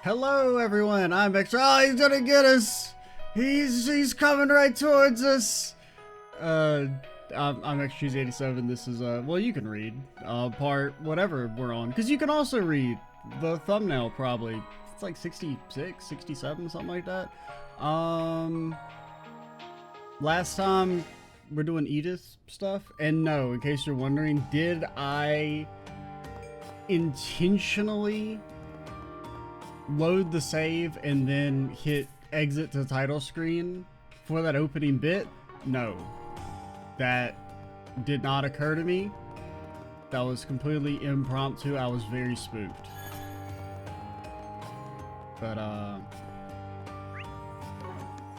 Hello everyone, I'm Extra. Oh, he's gonna get us! He's coming right towards us! I'm Extras87. This is, well, you can read, part whatever we're on. Because you can also read the thumbnail, probably. It's like 66, 67, something like that. Last time we're doing Edith stuff. And no, in case you're wondering, did I intentionally load the save and then hit exit to title screen for that opening bit? No, that did not occur to me. That was completely impromptu. I was very spooked. But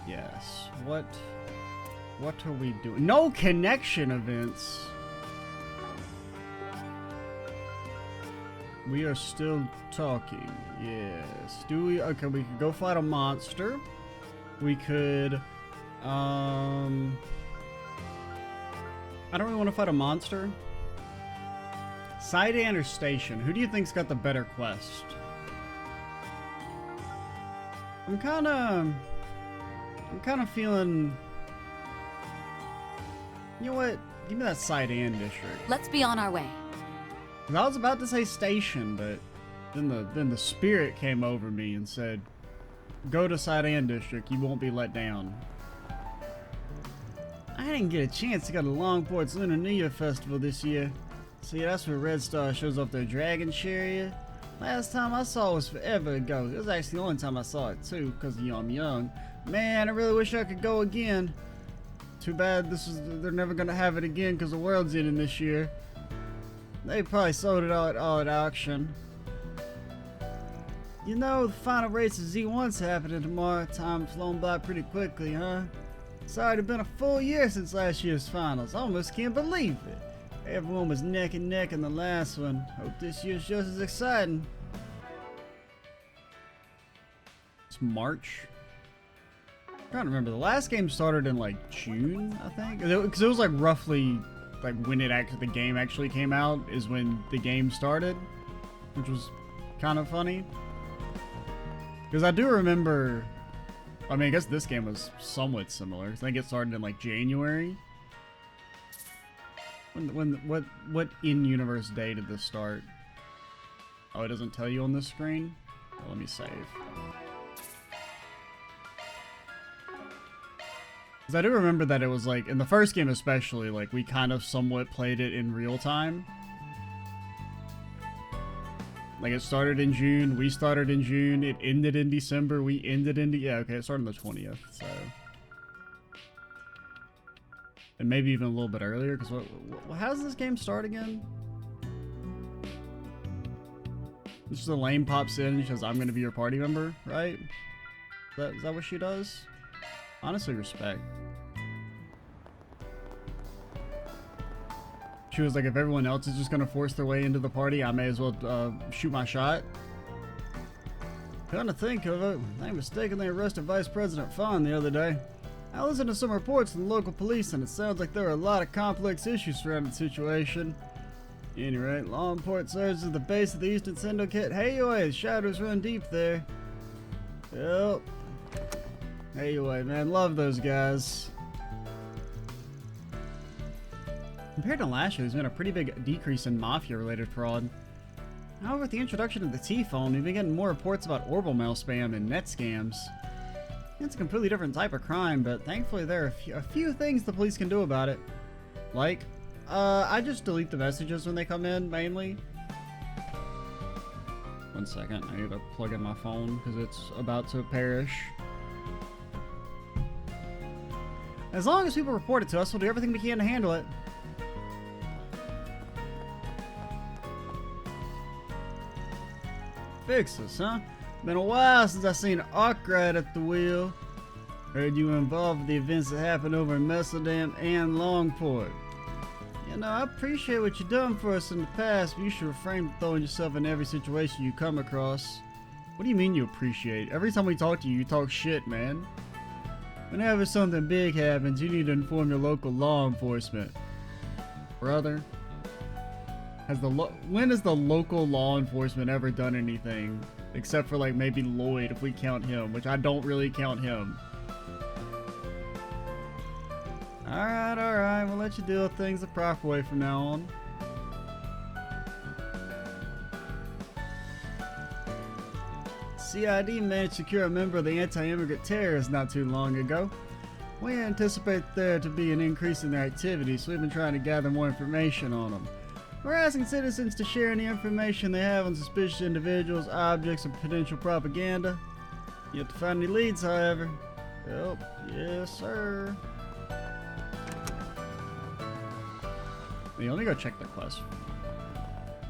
yes, what are we doing? No connection events. We are still talking. Yes. Do we? Okay, we could go fight a monster. We could, I don't really want to fight a monster. Side or station? Who do you think's got the better quest? I'm kind of feeling. You know what? Give me that side district. Let's be on our way. I was about to say station, but then the spirit came over me and said, "Go to Sidequest district. You won't be let down." I didn't get a chance to go to Longport's Lunar New Year Festival this year. See, that's where Red Star shows off their dragon chariot. Last time I saw it was forever ago. It was actually the only time I saw it too, because I'm young. Man, I really wish I could go again. Too bad they're never gonna have it again because the world's ending this year. They probably sold it all at auction. You know, the final race of Z1's happening tomorrow. Time's flown by pretty quickly, huh? Sorry, it's been a full year since last year's finals. I almost can't believe it. Everyone was neck and neck in the last one. Hope this year's just as exciting. It's March. I'm trying to remember. The last game started in like June, I think. Because it was like roughly like when the game actually came out is when the game started, which was kind of funny. Because I do remember, I mean, I guess this game was somewhat similar. I think it started in like January. What in-universe day did this start? Oh, it doesn't tell you on this screen? Well, let me save. Because I do remember that it was like, in the first game especially, like we kind of somewhat played it in real time. Like it started in June, we started in June, it ended in December, we ended in, yeah, okay, it started on the 20th, so. And maybe even a little bit earlier, because how does this game start again? Just the lane pops in and says, "I'm going to be your party member," right? Is that what she does? Honestly, respect. She was like, if everyone else is just going to force their way into the party, I may as well shoot my shot. Come to think of it, they mistakenly arrested Vice President Fawn the other day. I listened to some reports from the local police, and it sounds like there are a lot of complex issues surrounding the situation. At any rate, Longport serves as the base of the Eastern Syndicate. Hey, the shadows run deep there. Yep. Hey, man, love those guys. Compared to last year, there's been a pretty big decrease in Mafia-related fraud. However, with the introduction of the T-phone, we've been getting more reports about orbital mail spam and net scams. It's a completely different type of crime, but thankfully there are a few things the police can do about it. Like, I just delete the messages when they come in, mainly. 1 second, I need to plug in my phone because it's about to perish. As long as people report it to us, we'll do everything we can to handle it. Fix this, huh? Been a while since I seen Arkwright at the wheel. Heard you were involved with the events that happened over in Messeldam and Longport. You know, I appreciate what you've done for us in the past, but you should refrain from throwing yourself in every situation you come across. What do you mean you appreciate? Every time we talk to you, you talk shit, man. Whenever something big happens, you need to inform your local law enforcement. Brother. When has the local law enforcement ever done anything Except for like maybe Lloyd if we count him, which I don't really count him. Alright, we'll let you deal with things the proper way from now on. CID managed to secure a member of the anti-immigrant terrorists not too long ago. We anticipate there to be an increase in their activity, so we've been trying to gather more information on them. We're asking citizens to share any information they have on suspicious individuals, objects, or potential propaganda. You have to find any leads, however. Oh, yes, sir. You only go check the quest.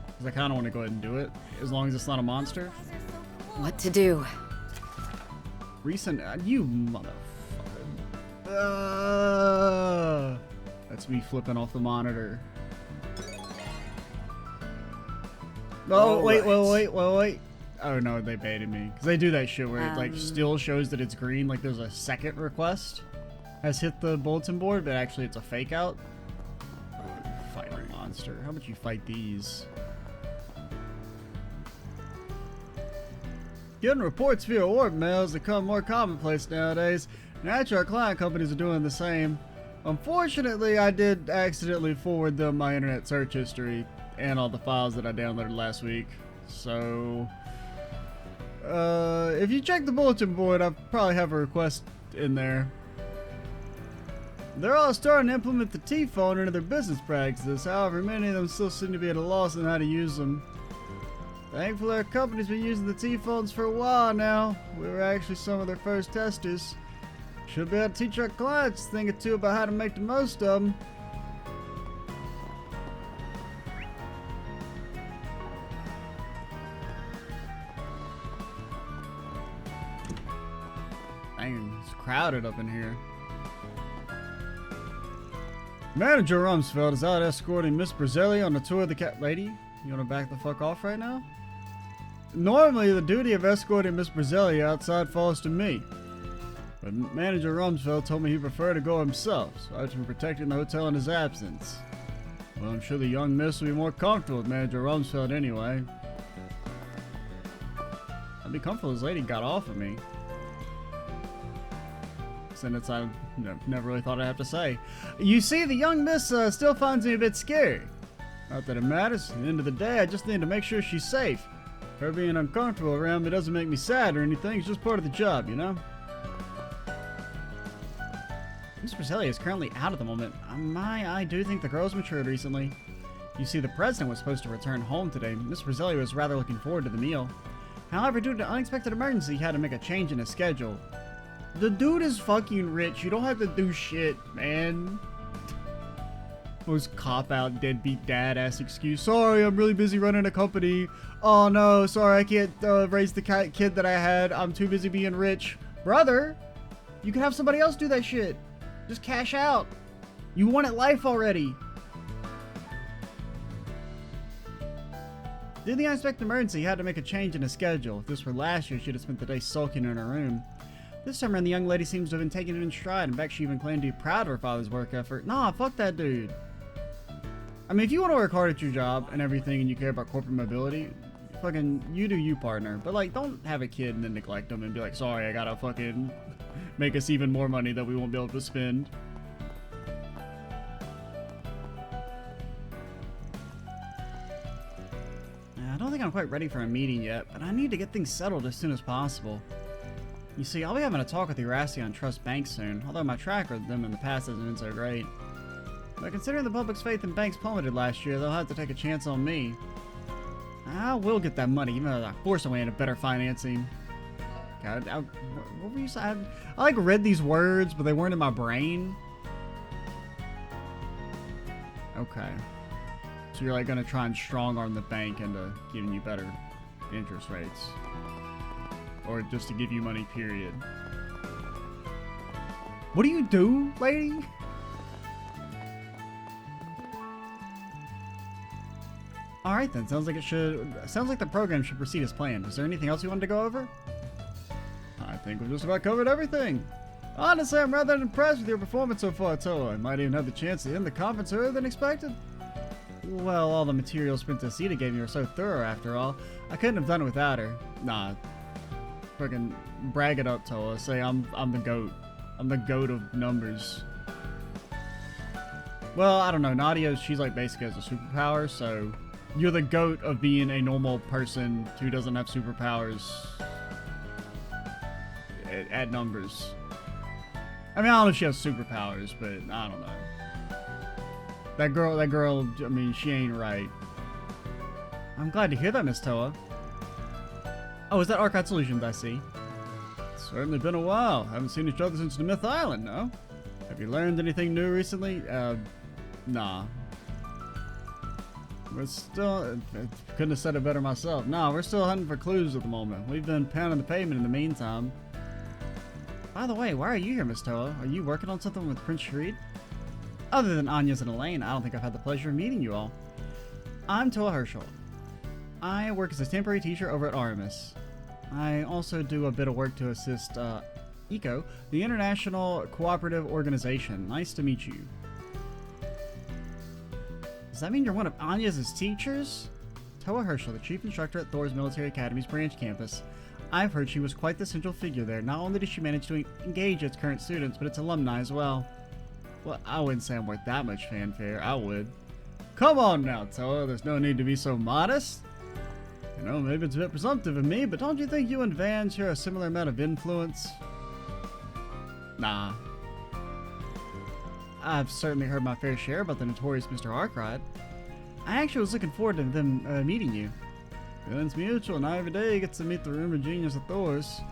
Because I kind of want to go ahead and do it, as long as it's not a monster. What to do? Recent, you motherfucker. That's me flipping off the monitor. Oh, wait. Oh no, they baited me. Because they do that shit where it like still shows that it's green, like there's a second request has hit the bulletin board, but actually it's a fake out. Fight a monster. How about you fight these? Getting reports via orb mail has become more commonplace nowadays. Naturally, our client companies are doing the same. Unfortunately, I did accidentally forward them my internet search history and all the files that I downloaded last week. So, if you check the bulletin board, I probably have a request in there. They're all starting to implement the T-phone into their business practices. However, many of them still seem to be at a loss on how to use them. Thankfully, our company's been using the T-phones for a while now. We were actually some of their first testers. Should be able to teach our clients a thing or two about how to make the most of them. Dang, it's crowded up in here. Manager Rumsfeld is out escorting Miss Brazelli on the tour of the cat. Lady, you want to back the fuck off right now? Normally, the duty of escorting Miss Brazelli outside falls to me. But Manager Rumsfeld told me he'd prefer to go himself, so I've been protecting the hotel in his absence. Well, I'm sure the young miss will be more comfortable with Manager Rumsfeld anyway. I'd be comfortable if this lady got off of me. Sentence I never really thought I'd have to say. You see, the young miss still finds me a bit scary. Not that it matters. At the end of the day, I just need to make sure she's safe. Her being uncomfortable around me doesn't make me sad or anything. It's just part of the job, you know? Miss Brazelli is currently out at the moment. I do think the girl's matured recently. You see, the president was supposed to return home today. Miss Brazelli was rather looking forward to the meal. However, due to an unexpected emergency, he had to make a change in his schedule. The dude is fucking rich. You don't have to do shit, man. Most cop-out, deadbeat dad-ass excuse. Sorry, I'm really busy running a company. Oh no, sorry, I can't raise the kid that I had. I'm too busy being rich. Brother, you can have somebody else do that shit. Just cash out. You wanted life already. Due to the unexpected emergency, he had to make a change in his schedule. If this were last year, she'd have spent the day sulking in her room. This time around, the young lady seems to have been taking it in stride. In fact, she even claimed to be proud of her father's work effort. Nah, fuck that dude. I mean, if you want to work hard at your job and everything and you care about corporate mobility, fucking, you do you, partner. But, like, don't have a kid and then neglect them and be like, sorry, I gotta fucking make us even more money that we won't be able to spend. I don't think I'm quite ready for a meeting yet, but I need to get things settled as soon as possible. You see, I'll be having a talk with the Erasion Trust Bank soon, although my track with them in the past hasn't been so great. But considering the public's faith in banks plummeted last year, they'll have to take a chance on me. I will get that money, even though I force my way into better financing. God, what were you saying? I like read these words, but they weren't in my brain. Okay. So you're like gonna try and strong arm the bank into giving you better interest rates. Or just to give you money, period. What do you do, lady? Alright then, sounds like the program should proceed as planned. Is there anything else you wanted to go over? I think we've just about covered everything. Honestly, I'm rather impressed with your performance so far, Toa. I might even have the chance to end the conference earlier than expected. Well, all the materials Princess gave me were so thorough after all. I couldn't have done it without her. Nah. Fucking brag it up, Toa. Say I'm the GOAT. I'm the GOAT of numbers. Well, I don't know. Nadia, she's like basically has a superpower, so you're the GOAT of being a normal person who doesn't have superpowers at numbers. I mean, I don't know if she has superpowers, but I don't know. That girl, I mean, she ain't right. I'm glad to hear that, Miss Toa. Oh, is that Archive Solutions I see? It's certainly been a while. Haven't seen each other since the Myth Island, no? Have you learned anything new recently? Nah. We're still... couldn't have said it better myself. Nah, we're still hunting for clues at the moment. We've been pounding the pavement in the meantime. By the way, why are you here, Miss Toa? Are you working on something with Prince Shreed? Other than Anya's and Elaine, I don't think I've had the pleasure of meeting you all. I'm Toa Herschel. I work as a temporary teacher over at Aramis. I also do a bit of work to assist ECO, the International Cooperative Organization. Nice to meet you. Does that mean you're one of Anya's teachers? Toa Herschel, the chief instructor at Thor's Military Academy's branch campus. I've heard she was quite the central figure there. Not only did she manage to engage its current students, but its alumni as well. Well, I wouldn't say I'm worth that much fanfare. I would. Come on now, Toa. There's no need to be so modest. You know, maybe it's a bit presumptive of me, but don't you think you and Van share a similar amount of influence? Nah. I've certainly heard my fair share about the notorious Mr. Arkwright. I actually was looking forward to them meeting you. Feeling's mutual, and I every day get to meet the rumored genius of Thor's.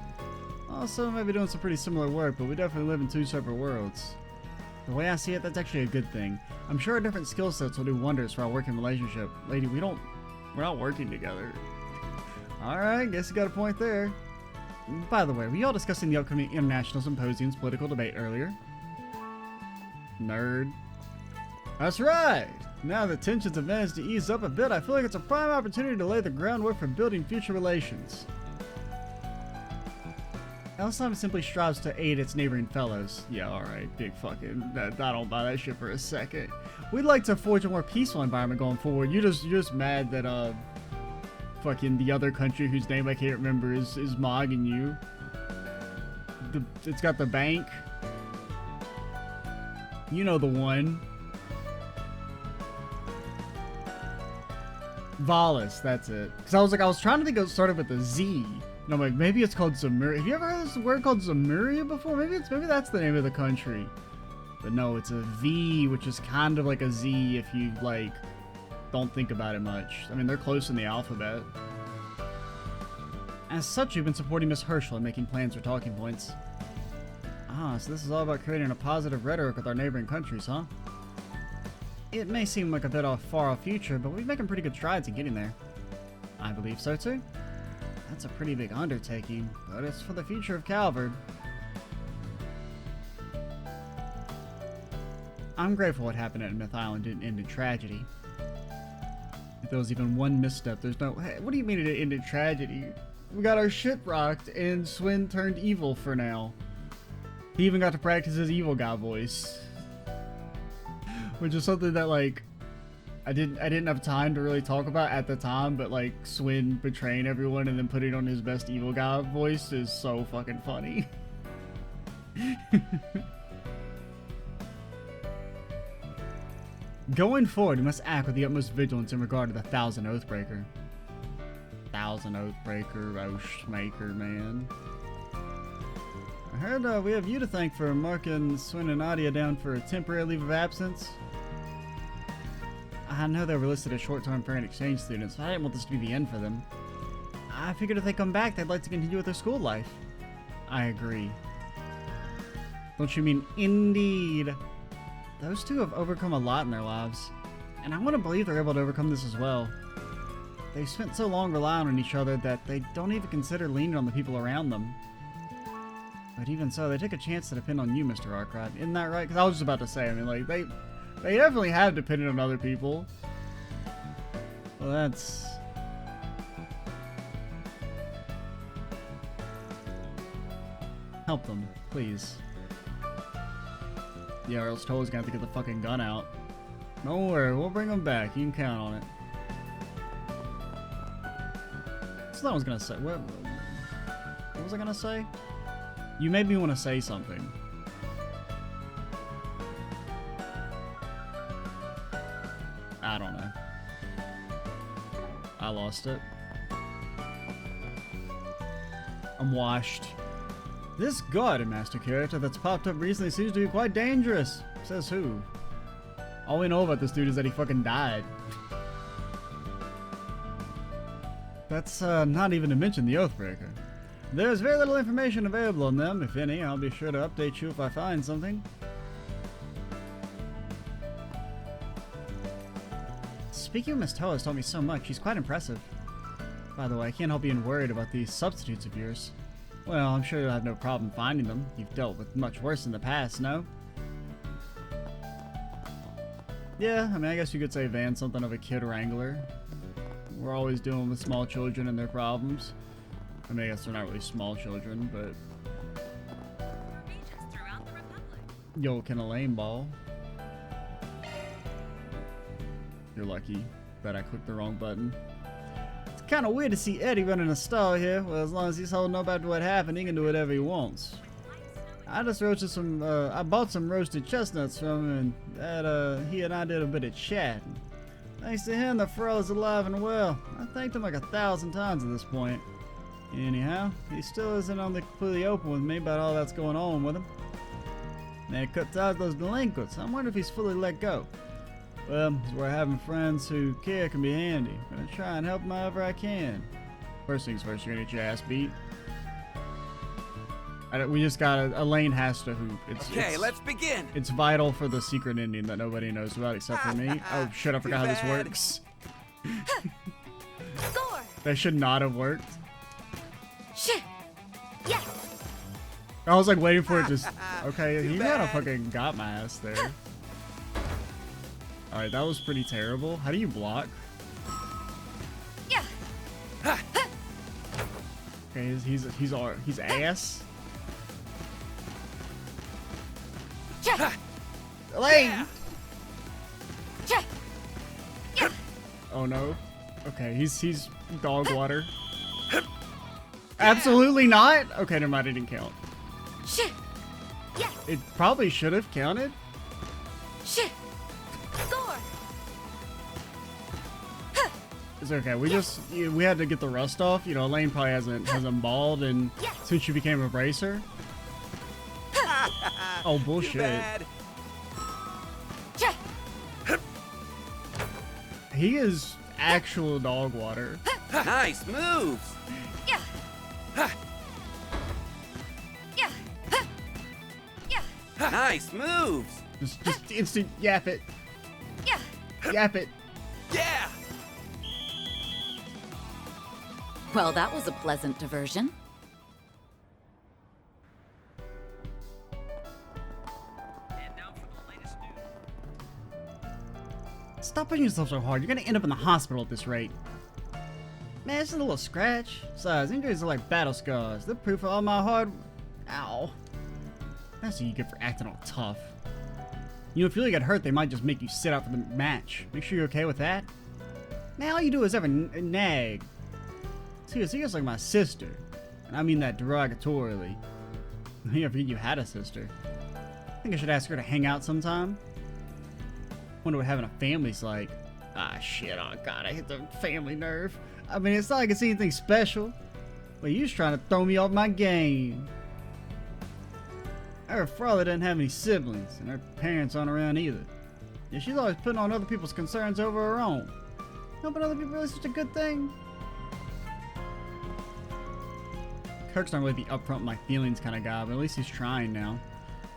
Also, maybe doing some pretty similar work, but we definitely live in two separate worlds. The way I see it, that's actually a good thing. I'm sure our different skill sets will do wonders for our working relationship. Lady, we're not working together. Alright, guess you got a point there. By the way, were you all discussing the upcoming International Symposium's political debate earlier? Nerd. That's right! Now that tensions have managed to ease up a bit, I feel like it's a prime opportunity to lay the groundwork for building future relations. Elsham simply strives to aid its neighboring fellows. Yeah, alright, big fucking... I don't buy that shit for a second. We'd like to forge a more peaceful environment going forward. You're just mad that, fucking the other country whose name I can't remember is mogging you. It's got the bank. You know the one. Valis, that's it. Because I was trying to think it started with a Z. And I'm like, maybe it's called Zamuria. Have you ever heard this word called Zamuria before? Maybe that's the name of the country. But no, it's a V, which is kind of like a Z if you, like, don't think about it much. I mean, they're close in the alphabet. As such, you've been supporting Miss Herschel and making plans for talking points. Ah, so this is all about creating a positive rhetoric with our neighboring countries, huh? It may seem like a bit of a far-off future, but we're making pretty good strides in getting there. I believe so, too. That's a pretty big undertaking, but it's for the future of Calvard. I'm grateful what happened at Myth Island didn't end in tragedy. If there was even one misstep, there's no... Hey, what do you mean it ended in tragedy? We got our shit rocked, and Swin turned evil for now. He even got to practice his evil guy voice. Which is something that, like, I didn't have time to really talk about at the time, but, like, Swin betraying everyone and then putting on his best evil guy voice is so fucking funny. Going forward, we must act with the utmost vigilance in regard to the Thousand Oathbreaker. Thousand Oathbreaker, Oathmaker, man. I heard we have you to thank for marking Swin and Nadia down for a temporary leave of absence. I know they were listed as short-term foreign exchange students, but I didn't want this to be the end for them. I figured if they come back, they'd like to continue with their school life. I agree. Don't you mean indeed? Those two have overcome a lot in their lives, and I want to believe they're able to overcome this as well. They've spent so long relying on each other that they don't even consider leaning on the people around them. But even so, they took a chance to depend on you, Mr. Arkwright. Isn't that right? Because I was just about to say, I mean, like, they definitely have depended on other people. Well, that's... Help them, please. Yeah, or else Toa's gonna have to get the fucking gun out. Don't worry, we'll bring him back. You can count on it. So I was gonna say, what was I gonna say? You made me want to say something. I don't know. I lost it. I'm washed. This God Master character that's popped up recently seems to be quite dangerous. Says who? All we know about this dude is that he fucking died. That's not even to mention the Oathbreaker. There's very little information available on them, if any. I'll be sure to update you if I find something. Speaking of Miss Toa has told me so much. She's quite impressive. By the way, I can't help being worried about these substitutes of yours. Well, I'm sure you'll have no problem finding them. You've dealt with much worse in the past, no? Yeah, I mean, I guess you could say Van's something of a kid wrangler. We're always dealing with small children and their problems. I mean, I guess they're not really small children, but... Yo, can a lame ball? You're lucky that I clicked the wrong button. It's kind of weird to see Eddie running a stall here. Well, as long as he's holding up after what happened, he can do whatever he wants. I just roasted some, I bought some roasted chestnuts from him, and that, he and I did a bit of chatting. Thanks to him, the Pharrell is alive and well. I thanked him like 1,000 times at this point. Anyhow, he still isn't on the completely open with me about all that's going on with him. They cut ties with those delinquents. I wonder if he's fully let go. Well, it's where having friends who care can be handy. I'm gonna try and help him however I can. First things first, you're gonna get your ass beat. We just got a lane has to hoop. Okay, let's begin. It's vital for the secret ending that nobody knows about except for me. Oh shit, I forgot how this works. Score! That should not have worked. Shit! Yes! I was like waiting for it just... Okay, he bad. kinda fucking got my ass there. Alright, that was pretty terrible. How do you block? Yeah! Okay, he's ass. Check! Lane! Check! Yeah! Oh no. Okay, he's dog water. Absolutely not! Okay, never mind, it didn't count. Shit! Yes! It probably should have counted. Shit! Score! It's okay. We had to get the rust off. You know, Elaine probably hasn't balled, and since she became a bracer. Oh bullshit! Bad. Check! He is actual dog water. Nice moves. Yeah! Yeah! Yeah! Nice moves. Just instant yap it. Yeah! Yap it. Yeah. Well, that was a pleasant diversion. Stop pushing yourself so hard. You're gonna end up in the hospital at this rate. Man, it's just a little scratch. Besides, injuries are like battle scars. They're proof of all my hard... Ow. That's what you get for acting all tough. You know, if you really get hurt, they might just make you sit out for the match. Make sure you're okay with that. Man, all you do is ever nag. Seriously, you're just like my sister. And I mean that derogatorily. I never forget you had a sister. I think I should ask her to hang out sometime. Wonder what having a family's like. Ah, shit. Oh, God. I hit the family nerve. I mean, it's not like it's anything special. But you just trying to throw me off my game. Her father doesn't have any siblings, and her parents aren't around either. Yeah, she's always putting on other people's concerns over her own. No, but other people really such a good thing. Kirk's not really the upfront my feelings kind of guy, but at least he's trying now.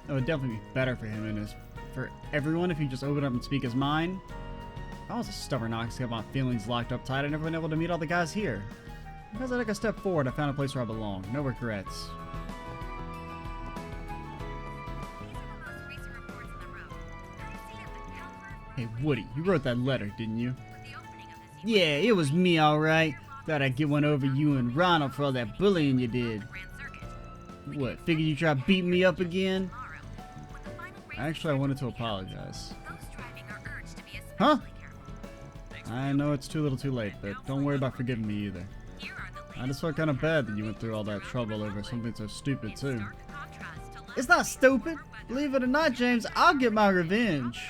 It would definitely be better for him and for everyone if he just opened up and speak his mind. If I was a stubborn ox to have my feelings locked up tight, I'd never been able to meet all the guys here. Because I took a step forward, I found a place where I belong. No regrets. Hey, Woody, you wrote that letter, didn't you? Yeah, it was me, alright. Thought I'd get one over you and Ronald for all that bullying you did. What, figured you tried beating me up again? Actually, I wanted to apologize. Huh? I know it's too little too late, but don't worry about forgiving me either. I just felt kind of bad that you went through all that trouble over something so stupid, too. It's not stupid. Believe it or not, James, I'll get my revenge.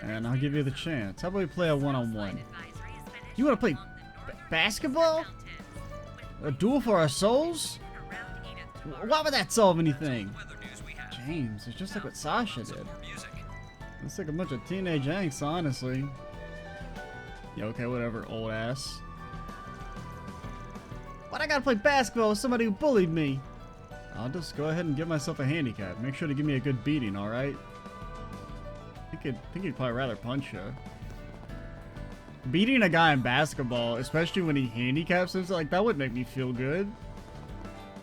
And I'll give you the chance. How about we play a one-on-one? You want to play basketball? A duel for our souls? Why would that solve anything? James, it's just like what Sasha did. It's like a bunch of teenage angst, honestly. Yeah, okay, whatever, old ass. Why'd I gotta play basketball with somebody who bullied me? I'll just go ahead and give myself a handicap. Make sure to give me a good beating, alright? I think he'd probably rather punch you. Beating a guy in basketball, especially when he handicaps himself, like, that would make me feel good.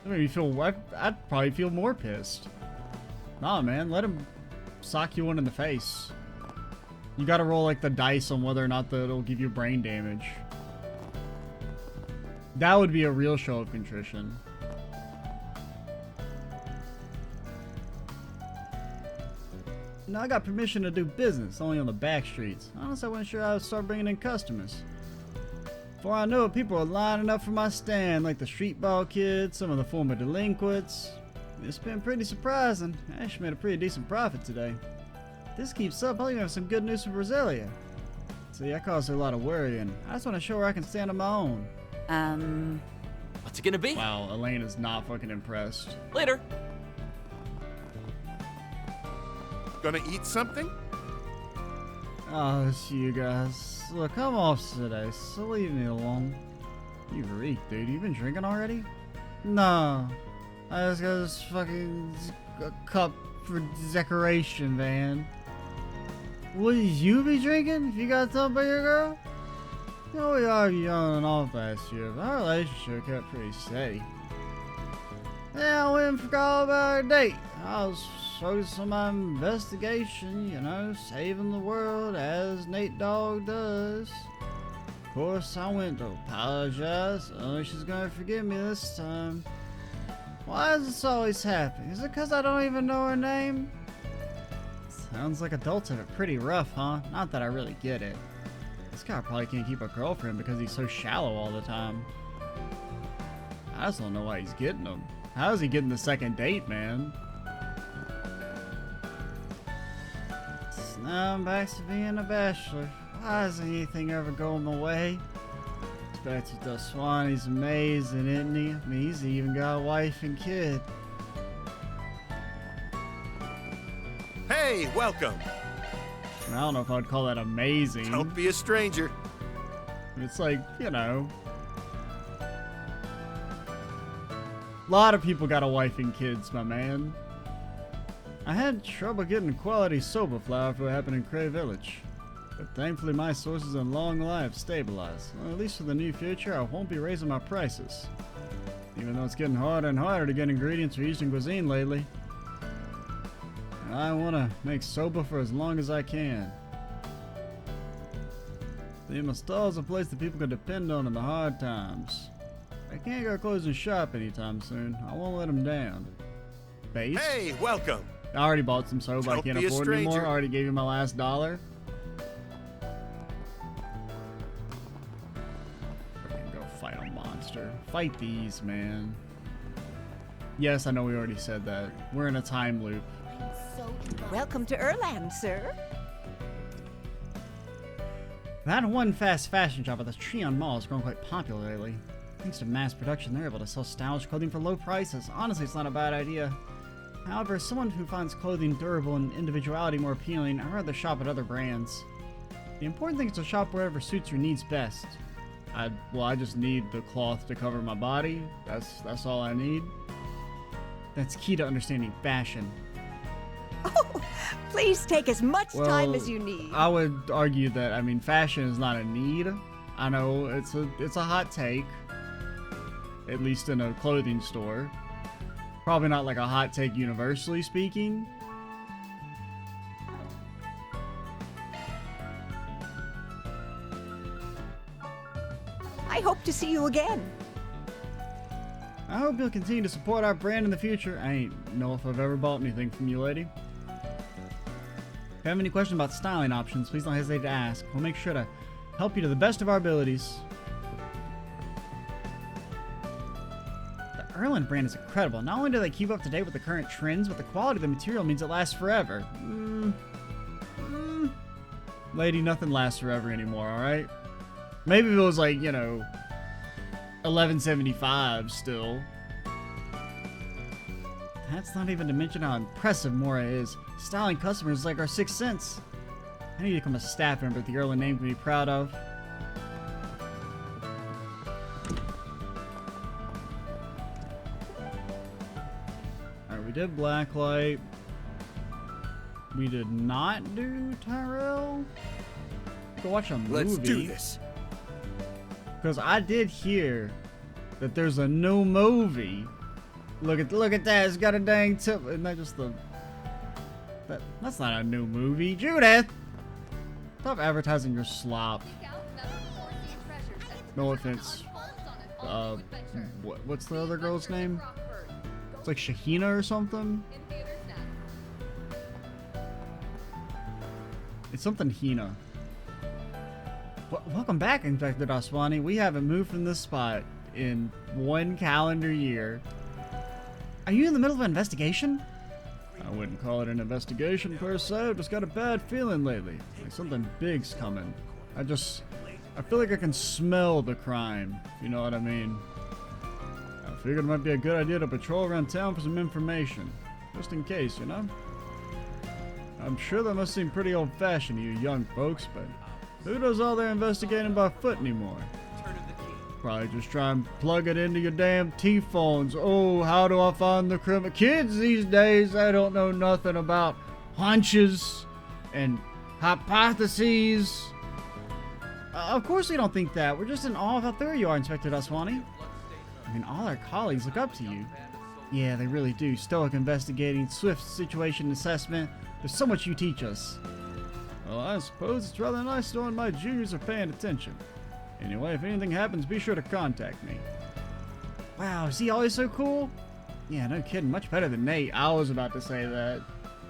That made me feel, I'd probably feel more pissed. Nah, man, let him sock you one in the face. You gotta roll, like, the dice on whether or not it'll give you brain damage. That would be a real show of contrition. Now I got permission to do business, only on the back streets. Honestly, I wasn't sure I would start bringing in customers. Before I knew it, people were lining up for my stand, like the street ball kids, some of the former delinquents. It's been pretty surprising. I actually made a pretty decent profit today. If this keeps up, I'll even have some good news for Brasilia. See, that caused her a lot of worrying. I just want to show her I can stand on my own. What's it gonna be? Wow, Elaine is not fucking impressed. Later. Gonna eat something? Oh, it's you guys. Look, I'm off today, so leave me alone. You reek, dude. You been drinking already? No. I just got this fucking cup for decoration, man. Would you be drinking if you got something by your girl? You know, we argued on and off last year, but our relationship kept pretty steady. Yeah, I went and forgot all about our date. I was focused on my investigation, you know, saving the world as Nate Dogg does. Of course, I went to apologize. Oh, she's gonna forgive me this time. Why does this always happen? Is it because I don't even know her name? Sounds like adults have it pretty rough, huh? Not that I really get it. This guy probably can't keep a girlfriend because he's so shallow all the time. I just don't know why he's getting them. How is he getting the second date, man? So now I'm back to being a bachelor. Why doesn't anything ever go my way? Inspector Del Swan, he's amazing, isn't he? I mean, he's even got a wife and kid. Hey, welcome. I don't know if I'd call that amazing. Don't be a stranger. It's like, you know. A lot of people got a wife and kids, my man. I had trouble getting quality soba flour for what happened in Cray Village. But thankfully my sources and long life stabilized. Well, at least for the near future, I won't be raising my prices. Even though it's getting harder and harder to get ingredients for Eastern cuisine lately. I want to make soba for as long as I can. See, my stall's a place that people can depend on in the hard times. I can't go closing shop anytime soon. I won't let them down. Base? Hey, welcome. I already bought some soba. I Don't can't be a afford it anymore. I stranger. already gave you my last $1. Freaking go fight a monster. Fight these, man. Yes, I know we already said that. We're in a time loop. Welcome to Erland, sir. That one fast fashion shop at the Treon Mall has grown quite popular lately. Thanks to mass production, they're able to sell stylish clothing for low prices. Honestly, it's not a bad idea. However, as someone who finds clothing durable and individuality more appealing, I'd rather shop at other brands. The important thing is to shop wherever suits your needs best. I just need the cloth to cover my body. That's all I need. That's key to understanding fashion. Oh, please take as much time as you need. I would argue that, I mean, fashion is not a need. I know it's a hot take, at least in a clothing store. Probably not like a hot take universally speaking. I hope to see you again. I hope you'll continue to support our brand in the future. I ain't know if I've ever bought anything from you, lady. If you have any questions about styling options, please don't hesitate to ask. We'll make sure to help you to the best of our abilities. The Erland brand is incredible. Not only do they keep up to date with the current trends, but the quality of the material means it lasts forever. Lady, nothing lasts forever anymore, alright? Maybe if it was like, you know, 1175 still. That's not even to mention how impressive Mora is. Styling customers is like our sixth sense. I need to become a staff member that the Erland name can be proud of. Alright, we did Blacklight. We did not do Tyrell. Go watch a movie. Let's do this. Because I did hear that there's a new movie. Look at that! It's got a dang tip. Isn't that just the? That's not a new movie, Judith. Stop advertising your slop. No offense. What's the other girl's name? It's like Shahina or something. It's something Hina. Welcome back, Inspector Daswani. We haven't moved from this spot in 1 calendar year. Are you in the middle of an investigation? I wouldn't call it an investigation per se. I've just got a bad feeling lately. Like something big's coming. I feel like I can smell the crime, if you know what I mean. I figured it might be a good idea to patrol around town for some information. Just in case, you know? I'm sure that must seem pretty old-fashioned to you young folks, but who does all their investigating by foot anymore? Probably just try and plug it into your damn T-phones. Oh, how do I find the criminal? Kids these days, they don't know nothing about hunches and hypotheses. Of course we don't think that. We're just in awe of how thorough you are, Inspector Daswani. I mean, all our colleagues look up to you. Yeah, they really do. Stoic investigating, swift situation assessment. There's so much you teach us. Well, I suppose it's rather nice knowing my juniors are paying attention. Anyway, if anything happens, be sure to contact me. Wow, is he always so cool? Yeah, no kidding. Much better than Nate. I was about to say that.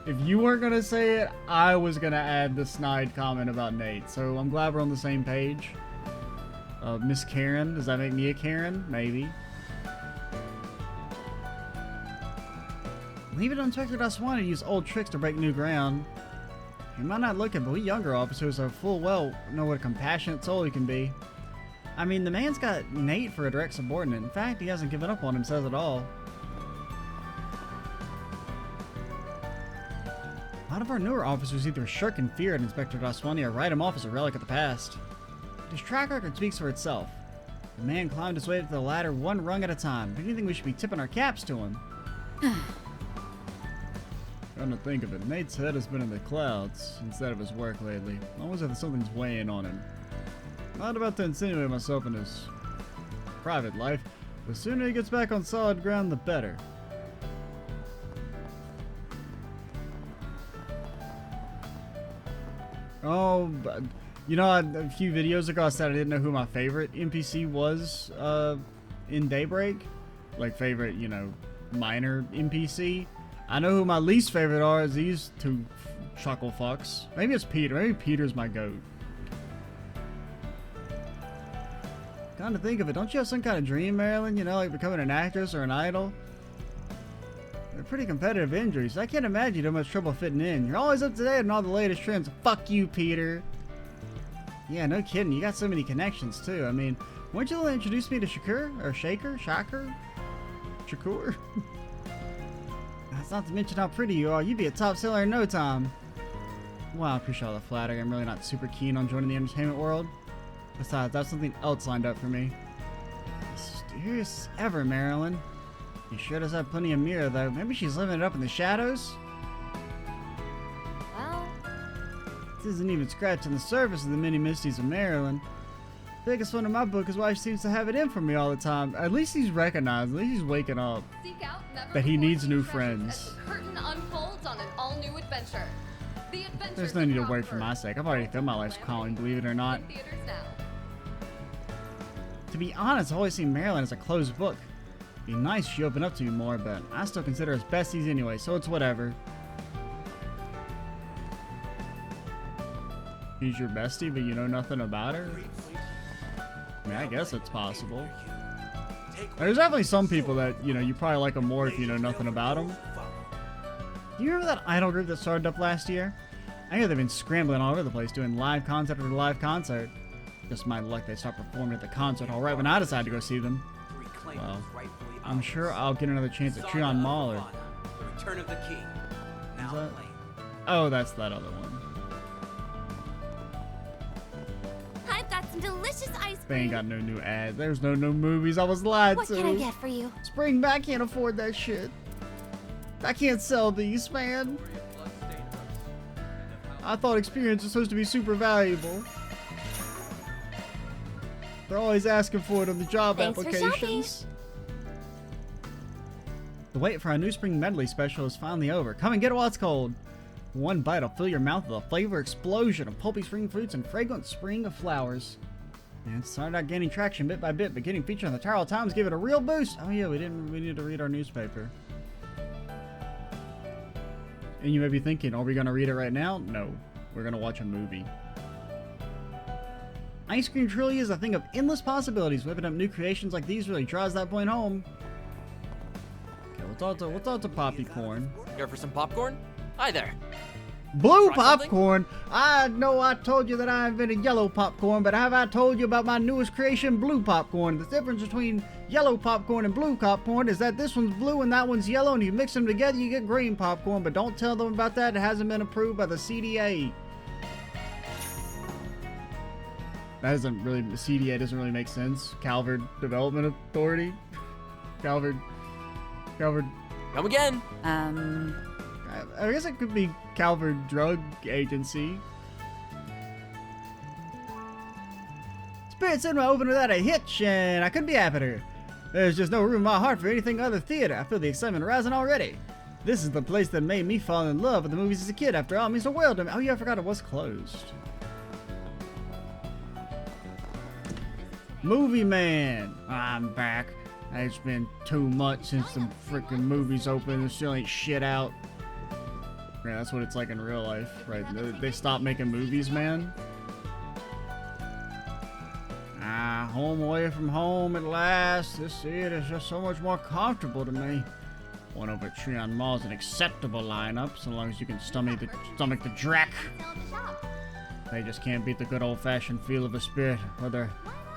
If you weren't going to say it, I was going to add the snide comment about Nate. So I'm glad we're on the same page. Miss Karen. Does that make me a Karen? Maybe. Leave it on Inspector Daswani to use old tricks to break new ground. He might not look it, but we younger officers are full well know what a compassionate soul he can be. I mean, the man's got Nate for a direct subordinate. In fact, he hasn't given up on him, says it all. A lot of our newer officers either shirk in fear at Inspector Daswani or write him off as a relic of the past. His track record speaks for itself. The man climbed his way up the ladder one rung at a time. If anything, we should be tipping our caps to him. Come to think of it, Nate's head has been in the clouds instead of his work lately. Almost as if something's weighing on him. Not about to insinuate myself in his private life. The sooner he gets back on solid ground, the better. Oh, you know, a few videos ago I said I didn't know who my favorite NPC was in Daybreak. Like favorite, you know, minor NPC. I know who my least favorite are is these two chuckle fucks. Maybe it's Peter. Maybe Peter's my goat. Kind of think of it. Don't you have some kind of dream, Marilyn? You know, like becoming an actress or an idol? They're pretty competitive injuries. I can't imagine you have much trouble fitting in. You're always up to date on all the latest trends. Fuck you, Peter. Yeah, no kidding. You got so many connections, too. I mean, weren't you going to introduce me to Shakur? Or Shaker? Shakur? Shakur? That's not to mention how pretty you are. You'd be a top seller in no time. Wow, I appreciate all the flattery. I'm really not super keen on joining the entertainment world. Besides, that's something else lined up for me. Mysterious ever, Marilyn. She sure does have plenty of mirror, though. Maybe she's living it up in the shadows? Well, This isn't even scratching the surface of the many mysteries of Marilyn. Biggest one in my book is why she seems to have it in for me all the time. At least he's recognized. At least he's waking up. That he needs new friends. As the curtain unfolds on an all-new adventure. The Adventures There's no need to of wait for my sake. I've already filled my life's calling, believe it or not. In theaters now. To be honest, I've always seen Marilyn as a closed book. It'd be nice if she opened up to me more, but I still consider us besties anyway, so it's whatever. She's your bestie, but you know nothing about her? I mean, I guess it's possible. There's definitely some people that, you know, you probably like them more if you know nothing about them. Do you remember that idol group that started up last year? I hear they've been scrambling all over the place doing live concert after live concert. Just my luck, they stopped performing at the concert hall right when I decided to go see them. Well, I'm sure I'll get another chance at Trion Mall or... The Return of the King. Now that? playing. Oh, that's that other one. I've got some delicious ice They ain't cream. got no new ads. There's no movies. I was lied What to. can I get for you? Spring back can't afford that shit. I can't sell these, man. I thought experience was supposed to be super valuable. They're always asking for it on the job Thanks for applications. The wait for our new spring medley special is finally over. Come and get it while it's cold. One bite will fill your mouth with a flavor explosion of pulpy spring fruits and fragrant spring of flowers. And it started out gaining traction bit by bit, but getting featured on the Tower Times gave it a real boost. Oh yeah, we need to read our newspaper. And you may be thinking, are we going to read it right now? No, we're going to watch a movie. Ice cream truly is a thing of endless possibilities. Whipping up new creations like these really drives that point home. Okay, we'll talk to Poppy Corn. Here for some popcorn? Hi there. Blue Try something? popcorn? I know I told you that I invented yellow popcorn, but have I told you about my newest creation, blue popcorn? The difference between yellow popcorn and blue popcorn is that this one's blue and that one's yellow, and you mix them together, you get green popcorn, but don't tell them about that. It hasn't been approved by the CDA. That doesn't really, the CDA doesn't really make sense. Calvert Development Authority? Calvert. Come again. I guess it could be Calvert Drug Agency. Spirit Cinema opened without a hitch, and I couldn't be happier. There's just no room in my heart for anything other theater. I feel the excitement rising already. This is the place that made me fall in love with the movies as a kid. After all, it means the world to me. Oh yeah, I forgot it was closed. Movie Man, I'm back. It's been 2 months since the freaking movies open and still ain't shit out. Yeah, that's what it's like in real life, right? They stopped making movies, man. Home away from home at last. This theater is just so much more comfortable to me. One over at Trion Mall is an acceptable lineup, so long as you can stomach the Drac. They just can't beat the good old-fashioned feel of a Spirit or their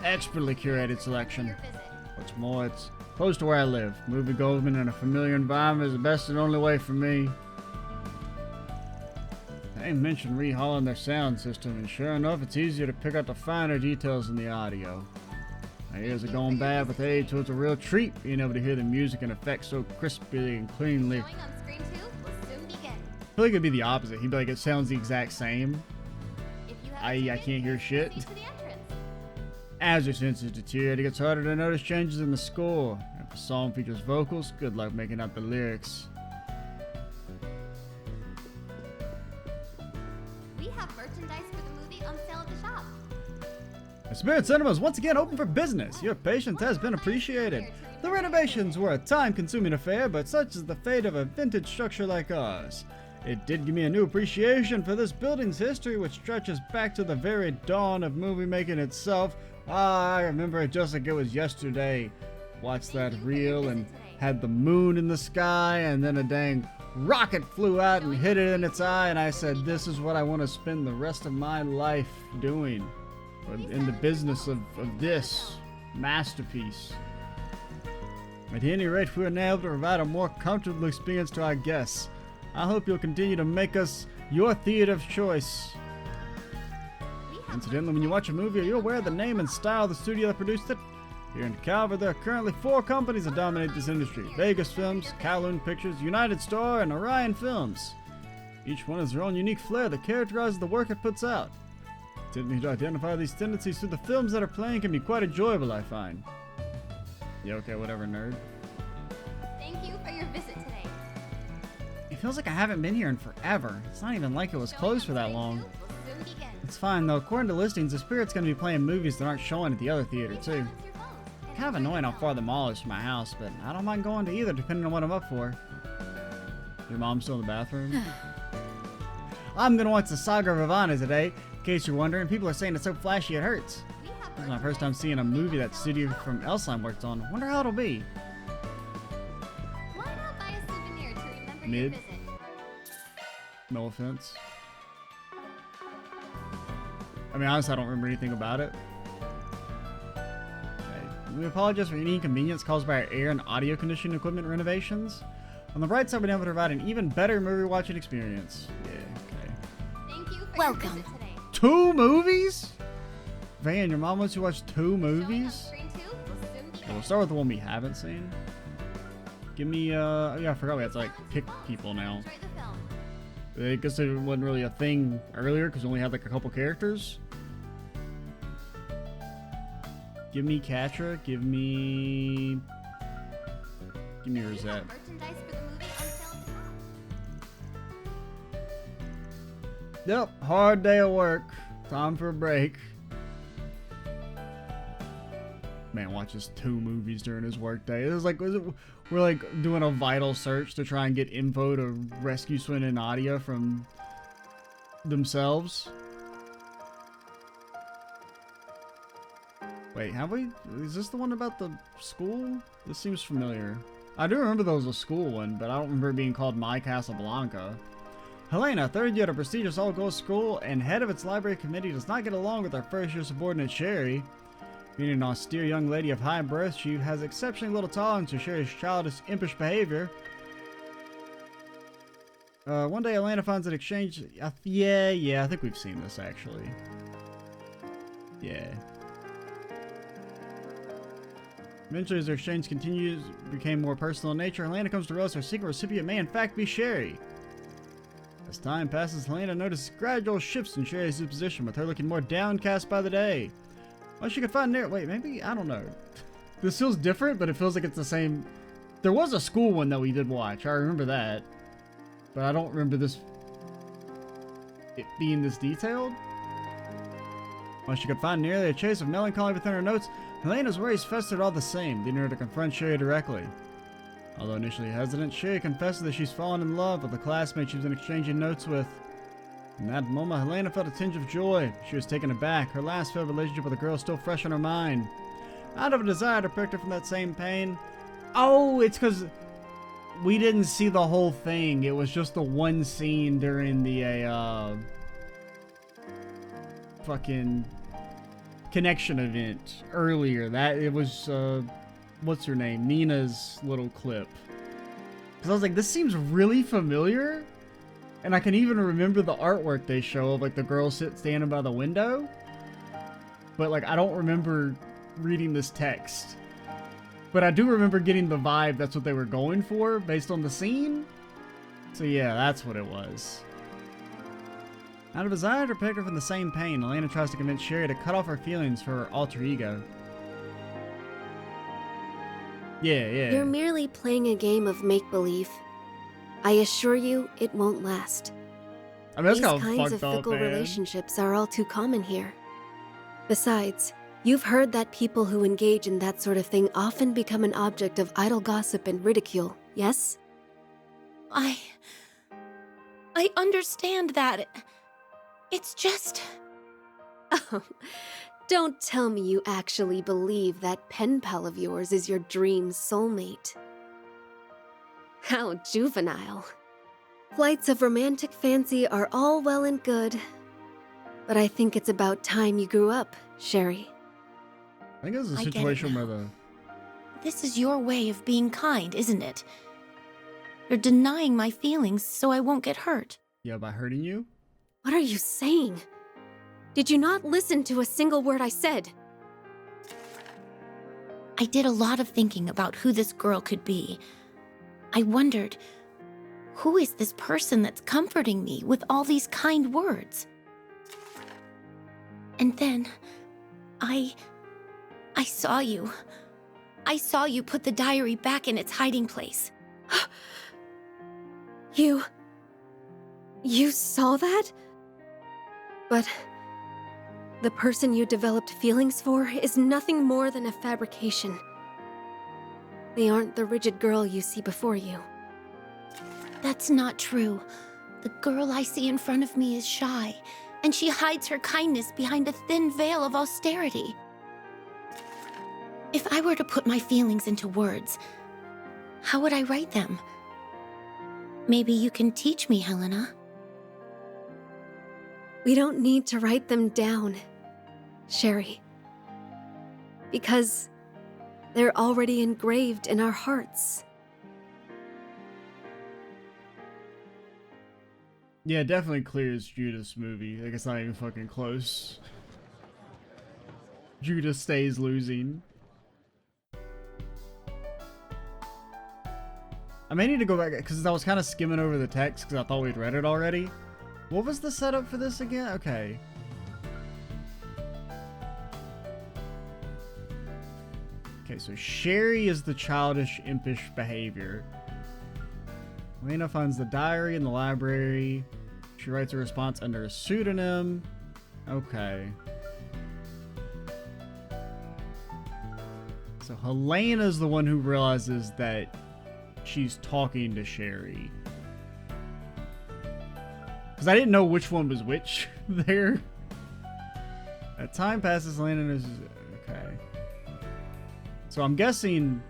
expertly curated selection. What's more, it's close to where I live. Movie going in a familiar environment is the best and only way for me. They mentioned rehauling their sound system, and sure enough, it's easier to pick out the finer details in the audio. My ears are going bad with age, so it's a real treat being able to hear the music and effects so crisply and cleanly. Showing on screen 2 will soon begin. I feel like it'd be the opposite. He'd be like, it sounds the exact same. If you have I.e., I can't hear shit. proceed to the entrance. As your senses deteriorate, it gets harder to notice changes in the score. If a song features vocals, good luck making out the lyrics. We have merchandise for the movie on sale at the shop. The Spirit Cinema is once again open for business. Your patience has been appreciated. The renovations were a time-consuming affair, but such is the fate of a vintage structure like ours. It did give me a new appreciation for this building's history, which stretches back to the very dawn of movie making itself. I remember it just like it was yesterday. Watched that reel and had the moon in the sky, and then a dang rocket flew out and hit it in its eye, and I said, this is what I want to spend the rest of my life doing. In the business of this masterpiece. At any rate, we are now able to provide a more comfortable experience to our guests. I hope you'll continue to make us your theater of choice. Incidentally, when you watch a movie, are you aware of the name and style of the studio that produced it? Here in Calvert, there are currently 4 companies that dominate this industry: Vegas Films, Kowloon Pictures, United Star, and Orion Films. Each one has their own unique flair that characterizes the work it puts out. Attempting to identify these tendencies through the films that are playing can be quite enjoyable, I find. Yeah, okay, whatever, nerd. Thank you for your visit today. It feels like I haven't been here in forever. It's not even like it was closed for that long. It's fine though. According to listings, the Spirit's gonna be playing movies that aren't showing at the other theater too. Kind of annoying how far the mall is from my house, but I don't mind going to either depending on what I'm up for. Your mom's still in the bathroom? I'm gonna watch the Saga of Ivana today. case you're wondering, people are saying it's so flashy it hurts. We have This is my first time seeing a movie that studio from Elslime worked on. Wonder how it'll be. Why not buy a souvenir to remember Mid. your visit? No offense. I mean, honestly, I don't remember anything about it. Okay. We apologize for any inconvenience caused by our air and audio conditioning equipment renovations. On the bright side, we're able to provide an even better movie watching experience. Yeah, okay. Thank you for Welcome. your visit today. 2 movies? Van, your mom wants you to watch 2 Showing on movies? screen 2 will soon begin. We'll start with the one we haven't seen. Give me, yeah, I forgot we had to, like, pick people now. Enjoy the film. I guess it wasn't really a thing earlier because we only had, like, a couple characters. Give me Katra, give me We Rosette. have merchandise for the movie on sale at the shop. Yep, hard day of work. Time for a break. Man watches 2 movies during his work day. It was like, we're like doing a vital search to try and get info to rescue Swin and Nadia from themselves. Wait, have we? Is this the one about the school? This seems familiar. I do remember there was a school one, but I don't remember it being called My Casablanca. Helena, third year at a prestigious all-girls school and head of its library committee, does not get along with her first-year subordinate Sherry. Being an austere young lady of high birth, she has exceptionally little tolerance for Sherry's childish, impish behavior. One day, Helena finds an exchange. Yeah, I think we've seen this actually. Yeah. Eventually, as their exchange continues, became more personal in nature, Helena comes to realize her secret recipient may in fact be Sherry. As time passes, Helena notices gradual shifts in Sherry's disposition, with her looking more downcast by the day. Well, she could find wait, maybe, I don't know. This feels different, but it feels like it's the same. There was a school one that we did watch, I remember that. But I don't remember it being this detailed. While she could find nearly a trace of melancholy within her notes, Helena's worries festered all the same, leading her to confront Sherry directly. Although initially hesitant, Sherry confesses that she's fallen in love with the classmate she's been exchanging notes with. In that moment, Helena felt a tinge of joy. She was taken aback, her last failed relationship with a girl still fresh on her mind. Out of a desire to protect her from that same pain. Oh, it's because we didn't see the whole thing. It was just the one scene during the fucking connection event earlier. That it was what's her name? Nina's little clip. Because I was like, this seems really familiar. And I can even remember the artwork they show of like the girl standing by the window. But like, I don't remember reading this text. But I do remember getting the vibe that's what they were going for based on the scene. So yeah, that's what it was. Out of desire to protect her from the same pain, Helena tries to convince Sherry to cut off her feelings for her alter ego. Yeah. You're merely playing a game of make-believe. I assure you, it won't last. I mean, that's These kind kinds of fucked up, fickle man. relationships are all too common here. Besides, you've heard that people who engage in that sort of thing often become an object of idle gossip and ridicule, yes? I understand that. It's just... Oh, don't tell me you actually believe that pen pal of yours is your dream soulmate. How juvenile. Flights of romantic fancy are all well and good, but I think it's about time you grew up, Sherry. I think this is a I get it situation now. where the... This is your way of being kind, isn't it? You're denying my feelings so I won't get hurt. Yeah, by hurting you? What are you saying? Did you not listen to a single word I said? I did a lot of thinking about who this girl could be. I wondered, who is this person that's comforting me with all these kind words? And then, I saw you. I saw you put the diary back in its hiding place. You saw that? But the person you developed feelings for is nothing more than a fabrication. They aren't the rigid girl you see before you. That's not true. The girl I see in front of me is shy and she hides her kindness behind a thin veil of austerity. If I were to put my feelings into words, how would I write them? Maybe you can teach me, Helena. We don't need to write them down, Sherry. Because they're already engraved in our hearts. Yeah, it definitely clears Judas' movie. Like, it's not even fucking close. Judas stays losing. I may need to go back, because I was kind of skimming over the text, because I thought we'd read it already. What was the setup for this again? Okay. Okay, so Sherry is the childish, impish behavior. Elena finds the diary in the library. She writes a response under a pseudonym. Okay. So Helena's the one who realizes that she's talking to Sherry. Because I didn't know which one was which there. At time passes, Helena is... Okay. So I'm guessing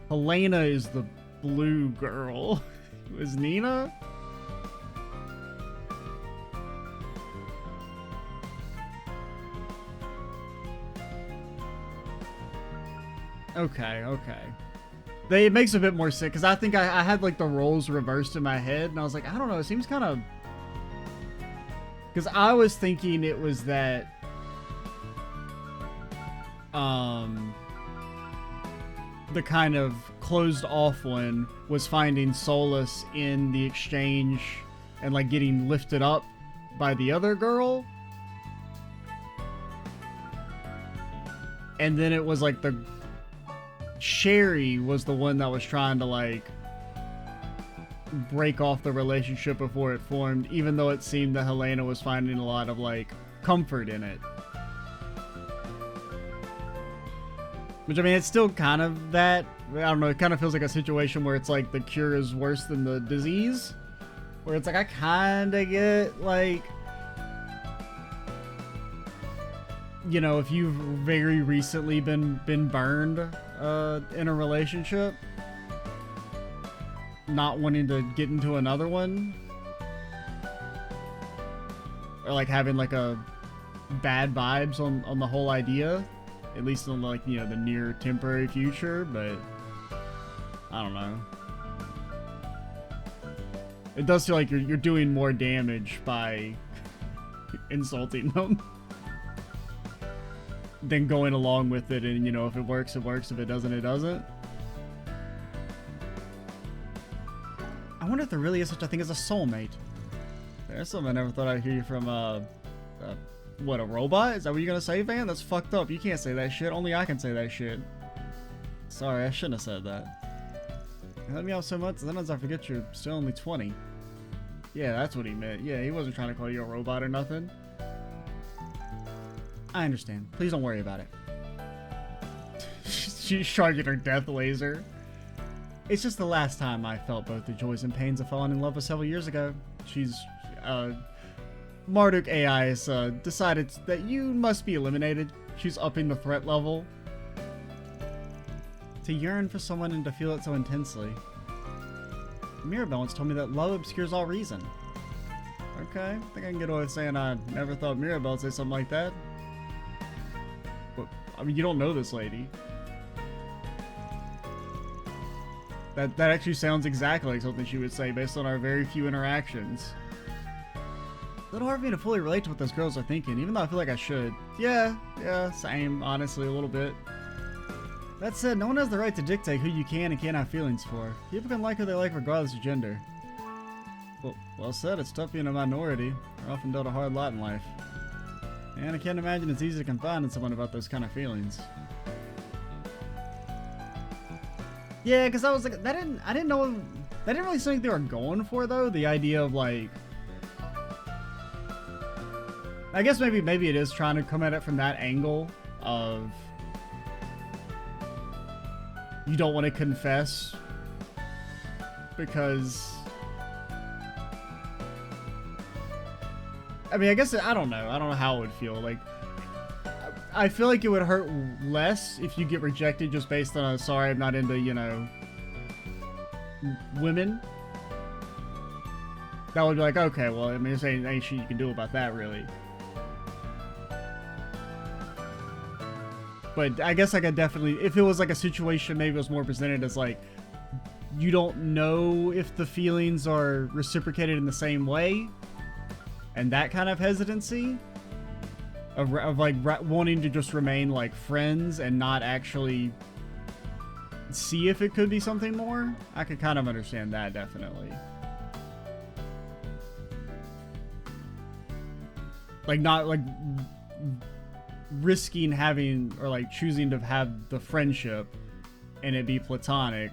Helena is the blue girl. Is Nina? Okay, okay. It makes a bit more sense, because I think I had like the roles reversed in my head, and I was like, I don't know, it seems kind of... Because I was thinking it was that... the kind of closed off one was finding solace in the exchange and like getting lifted up by the other girl. And then it was like the Sherry was the one that was trying to like break off the relationship before it formed, even though it seemed that Helena was finding a lot of like comfort in it. Which, I mean, it's still kind of that. I don't know, it kind of feels like a situation where it's like the cure is worse than the disease. Where it's like, I kind of get, like... You know, if you've very recently been burned in a relationship, not wanting to get into another one. Or like having like a bad vibes on the whole idea. At least in like, you know, the near temporary future, but I don't know. It does feel like you're doing more damage by insulting them than going along with it, and you know, if it works, it works, if it doesn't, it doesn't. I wonder if there really is such a thing as a soulmate. There's something I never thought I'd hear from what, a robot? Is that what you're gonna say, Van? That's fucked up. You can't say that shit. Only I can say that shit. Sorry, I shouldn't have said that. You let me out so much, sometimes I forget you're still only 20. Yeah, that's what he meant. Yeah, he wasn't trying to call you a robot or nothing. I understand. Please don't worry about it. She's charging her death laser. It's just the last time I felt both the joys and pains of falling in love was several years ago. She's, Marduk AI has decided that you must be eliminated. She's upping the threat level. To yearn for someone and to feel it so intensely. Mirabelle once told me that love obscures all reason. Okay, I think I can get away with saying I never thought Mirabelle would say something like that. But, I mean, you don't know this lady. That actually sounds exactly like something she would say based on our very few interactions. A little hard for me to fully relate to what those girls are thinking, even though I feel like I should. Yeah, same, honestly, a little bit. That said, no one has the right to dictate who you can and can't have feelings for. People can like who they like regardless of gender. Well said, it's tough being a minority. We're often dealt a hard lot in life. And I can't imagine it's easy to confide in someone about those kind of feelings. Yeah, because I was like, I didn't know, that didn't really seem like they were going for, though, the idea of like, I guess maybe it is trying to come at it from that angle of you don't want to confess because I mean, I guess I don't know. I don't know how it would feel. Like, I feel like it would hurt less if you get rejected just based on, sorry, I'm not into, you know, women. That would be like, okay, well, I mean, there's ain't shit you can do about that, really. But I guess I could definitely, if it was like a situation, maybe it was more presented as like, you don't know if the feelings are reciprocated in the same way, and that kind of hesitancy of like wanting to just remain like friends and not actually see if it could be something more. I could kind of understand that, definitely. Like, not like risking having or like choosing to have the friendship and it be platonic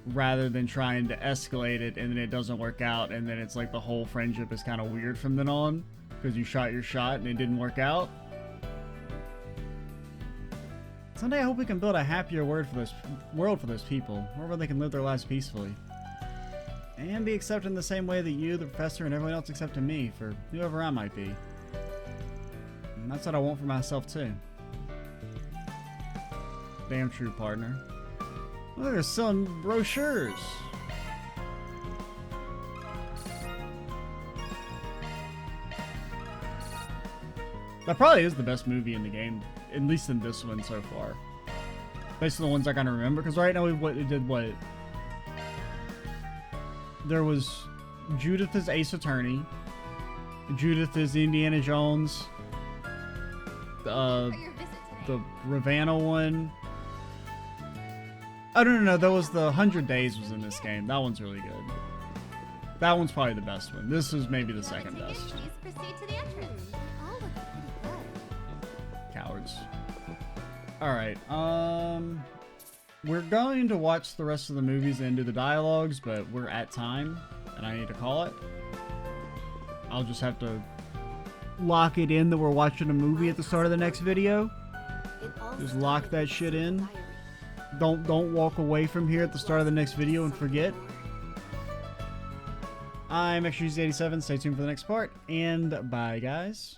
rather than trying to escalate it and then it doesn't work out and then it's like the whole friendship is kind of weird from then on because you shot your shot and it didn't work out. Someday I hope we can build a happier world for those people, where they can live their lives peacefully and be accepted in the same way that you, the professor, and everyone else accepted me for whoever I might be. And that's what I want for myself too. Damn true, partner. Look, they're selling brochures. That probably is the best movie in the game, at least in this one so far. Based on the ones I kind of remember, because right now we did what? There was Judith as Ace Attorney, Judith as Indiana Jones, the Ravenna one. Oh, no, that was the 100 Days was in this game. That one's really good. That one's probably the best one. This is maybe the second best. Please proceed to the entrance. All look pretty good. Cowards. Alright, we're going to watch the rest of the movies and do the dialogues, but we're at time, and I need to call it. I'll just have to lock it in that we're watching a movie at the start of the next video. Just lock that shit in. Don't walk away from here at the start of the next video and forget. I'm XGZ87. Stay tuned for the next part, and bye, guys.